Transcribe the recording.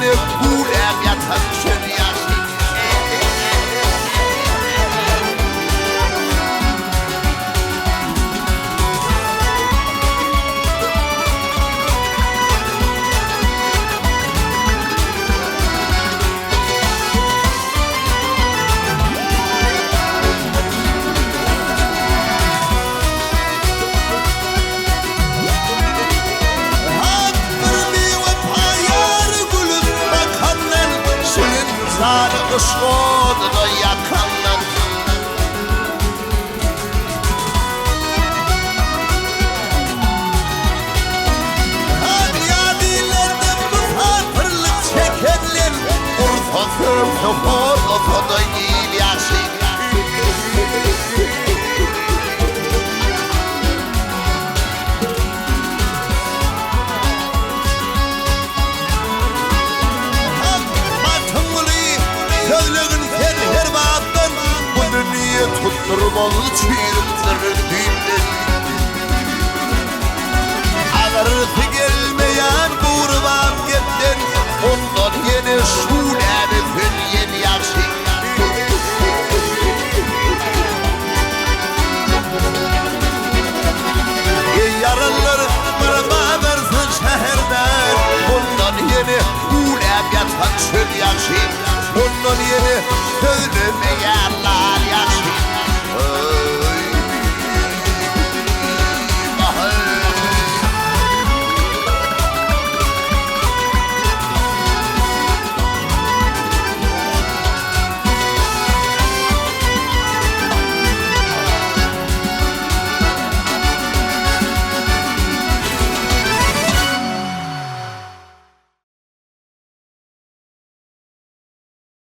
yeni kulem yatan çöl yaşı. Işığını yakanlar Hadiyadelerden misafirlik çekenler Ortada değil yaşı. Tutturmalı çiğrimdir düğümler Ağırtı gelmeyen kurban gittin Ondan yeni şuleni fülyen yaşı. Yaralılar bana versin şehirden Ondan yeni kulem yatan çöl yaşı. Ondan yeni söyleme yerler